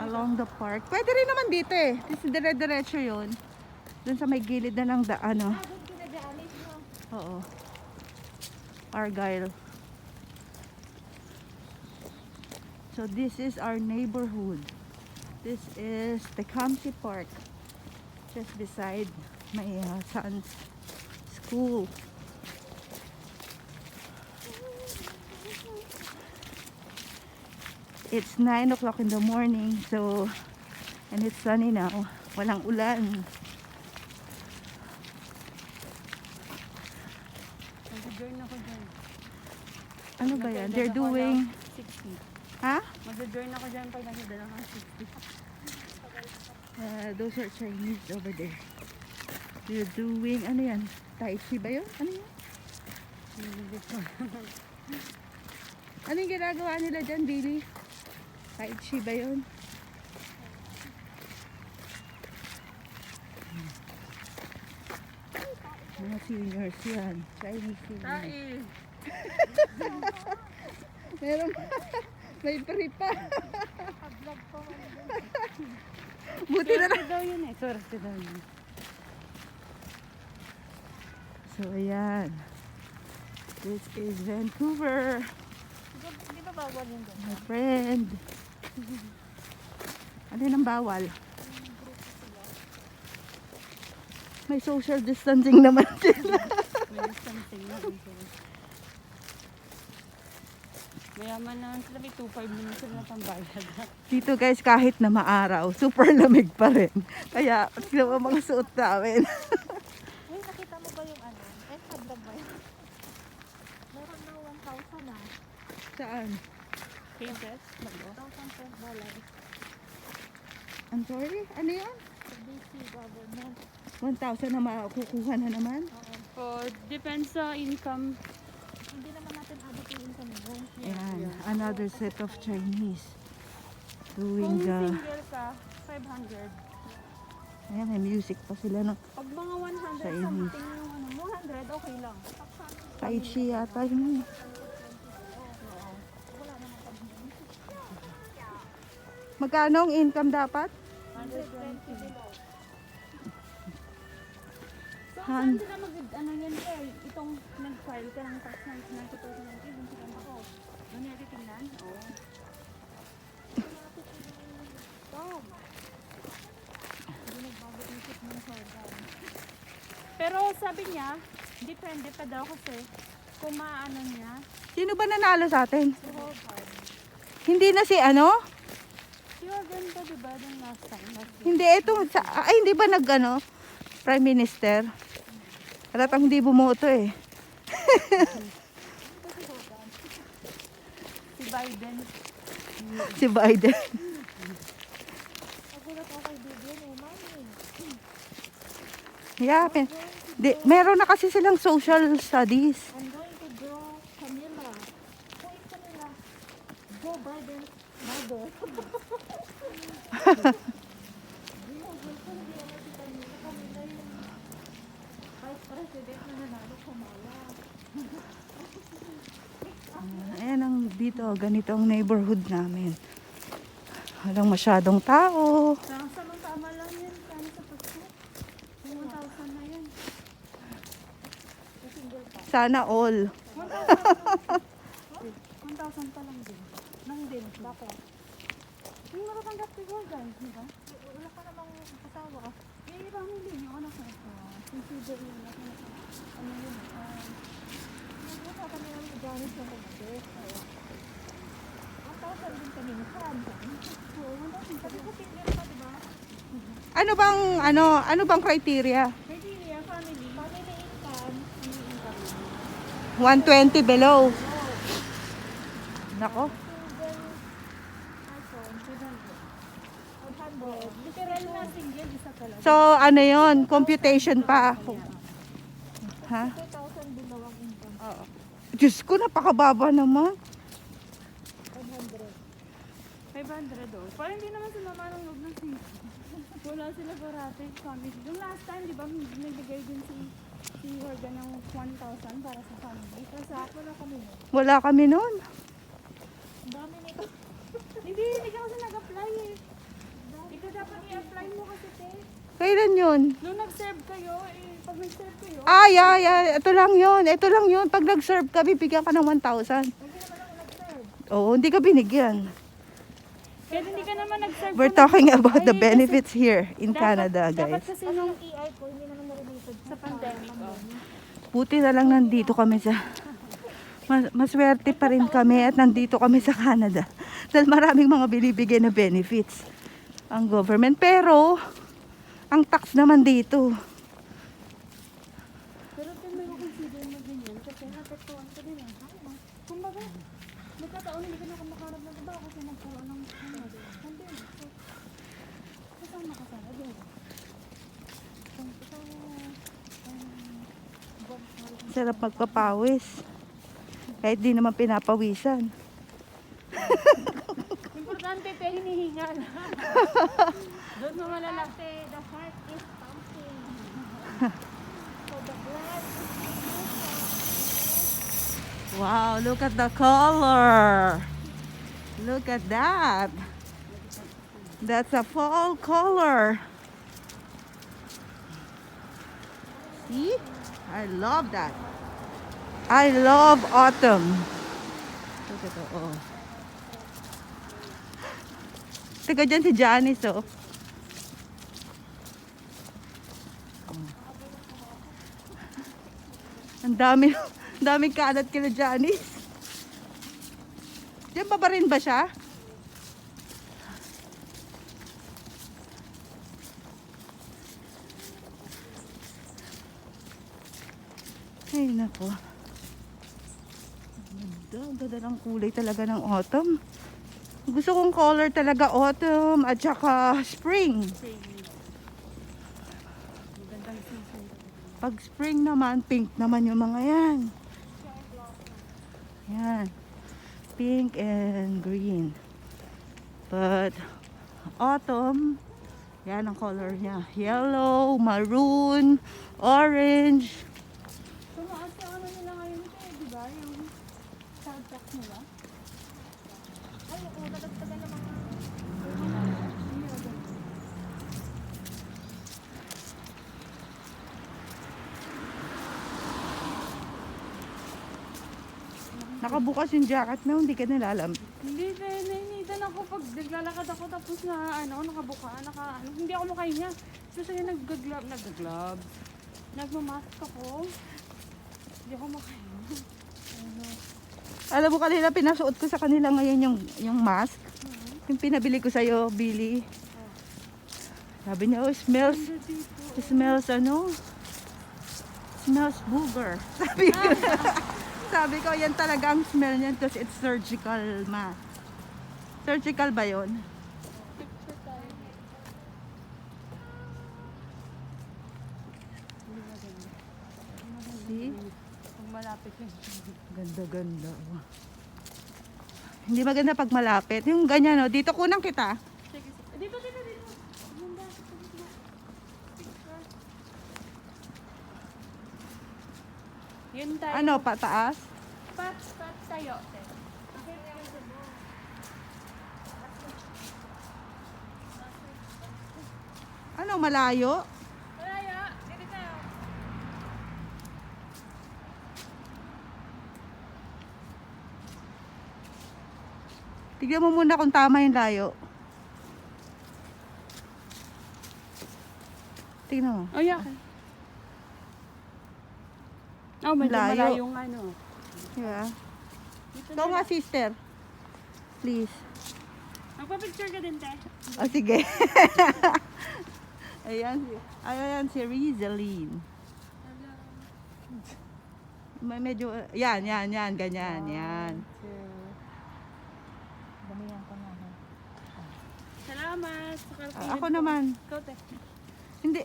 along the park. Pwede rin naman dito eh. Kasi dire-diretso yun. Doon sa may gilid na ng ano. Oo. Argyle. So this is our neighborhood. This is Tecumseh Park. Just beside my son's school. It's 9 o'clock in the morning, so, and it's sunny now. Walang ulan. Mag-join ako dyan. Ano ba yan? They're doing... 60. Ha? Mag-join ako dyan pag nakidala ng 60. Those are Chinese over there. They're doing, ano yan? Tai Chi ba yun? Ano yan? Ano yung ginagawa nila dyan, Billy? Tai Chi ba yun? Mga seniors yan. Chinese seniors. Meron pa. May free pa. Buti na lang. daw yun eh. Swerte daw yun. So, ayan. This is Vancouver. Di ba bawal yun doon? My friend. Ano yun ang bawal? May social distancing naman sila. May something na rin sila. Mayaman naman sila. May 2.5 naman sila na pambayad. Dito guys, kahit na maaraw, super lamig pa rin. Kaya, tignan mo mga suot namin. Uy, nakita mo ba yung ano? Vlog ba yun? Meron na 1,000 ah. Saan? Princess? Bago? 1,000 dollars. I'm sorry? Ano yun? Sa BC government. 1,000 na makukuha na naman? Oh, depends sa income. Hindi naman natin abot yung income mo. Ayan, another set of Chinese doing Kung the... single ka, 500. Ayan, may music pa sila ng Pag mga 100 Chinese. something yung ano, 100 okay lang. Tai Chi yata yun. Magkano ang income dapat? 120. So, Han. saan sila ano yan eh, itong nag-file ka ng tax ng 90% dun sila ako. Doon natin tingnan? Oo. Pero sabi niya, depende pa daw kasi kung maano niya. Sino ba nanalo sa atin? Si Hogan. Hindi na si ano? Si Hogan ba diba yung last time? Hindi, itong, ay hindi ba nag ano? Prime Minister? Halatang hindi bumoto eh. Si Biden. Si Biden. Nagulat ako kay Vivian eh, mami. Yeah, meron na kasi silang social studies. I'm going to draw Camila. Who is Camila? Joe Biden. Mother. Vice President na nanalo Kamala. Ayan ang dito, ganito ang neighborhood namin. Walang masyadong tao. Sama-sama lang yan. Sana sa Pasko. 1,000 na yan. Sana all. 1,000 pa lang din. Nang din. Bakit? Yung makatanggap si Hogan, di ba? Wala ka namang asawa. Eh, family yung anak ko. Consider yun. Ano yun? Nagbuka kami ng Janice na mag-best. 1,000 din kami ni Sam. Sabi ko, tingnan pa, diba? Ano bang criteria? Criteria, family. Family income, 120 below. Nako. single person, 500. Literal na single, isa talaga. So, ano yon, computation pa. Ha? 2,000 below ang income. Oo. Diyos ko, napakababa naman. 500. 500 oh. Parang hindi naman sila manunod ng single. Wala sila parati family. Yung last time, di ba, nagbigay din si Hogan ng 1,000 para sa family. Pero sa ako na kami no. Wala kami noon. Ang dami nito. Hindi ako sa nag-apply eh. Ito dapat i-apply mo kasi, te. Kailan yun? Nung nag-serve kayo, pag nag-serve kayo, Ay. Ito lang yun. Ito lang yun. Pag nag-serve ka, bibigyan ka ng 1,000. Oo, hindi ka binigyan. kaya hindi ka naman nag-serve. We're kung talking nag- about the Ay, kasi benefits here in dapat- Canada, Dapat guys. kasi nung EI ko, hindi naman na-related sa pandemic, oh. Buti na lang nandito kami sa... Maswerte pa rin kami at nandito kami sa Canada. Dahil maraming mga binibigay na benefits ang government. Pero, ang tax naman dito. Pero kung may consider mo din yan, kasi napektuhan ka din eh. Kumbaga, nagkataon hindi ka na makaharap ng trabaho kasi nagkaroon ng pandemic. So, kasama ka sana din. Sarap magpapawis. Kahit di naman pinapawisan. Importante te, hinihingal. Doon mo malala. The heart is pumping. So the blood is Wow, look at the color. Look at that. That's a fall color. See? I love that. I love autumn. Look at that. Oh. Teka dyan si Janice, oh. Ang daming kalat kila Janice. Diyan pa rin ba siya? Ay, nako. Ang ganda ng kulay talaga ng autumn. Gusto kong color talaga autumn at saka spring. Pag spring naman, pink naman yung mga yan. Yan. Pink and green. But autumn, yan ang color niya. Yellow, maroon, orange. Tumaas yung ano nila ngayon te, di ba? Yung sound tax nila. Ay, oo, nadagdagan ng mga... Nakabukas yung jacket mo, hindi ka nilalam. Hindi te, nainitan ako pag naglalakad ako tapos na ano, nakabuka, hindi ako makahinga. So sige, nag-glove. Nagmamask ako. Hindi ako makahinga. Alam mo kanina, pinasuot ko sa kanila ngayon yung mask. Yung pinabili ko sa'yo, Billy. Sabi niya, oh, smells booger. Sabi ko, yan talaga ang smell niyan kasi it's surgical mask. Surgical ba yun? Picture tayo. See? Pag malapit yun. Ganda. Oh. Hindi maganda pag malapit. Yung ganyan, no? Dito kunang kita. Sige. Dito. Ganda. Picture. Yun tayo. Ano, pataas? Pat tayo. Te. Ano, malayo? Malaya. Dito tayo. Tignan mo muna kung tama yung layo. Tignan mo. Oh, yeah. Oh, medyo Layo. malayong ano. Yeah. Dito Ikaw na. nga, sister. Please. Magpa-picture ka din, te. O, sige. Ayan si Rizzaline. Medyo, yan, ganyan, yan. Damihan ko na. Salamat. Sa Ako naman. Ikaw, te. Hindi,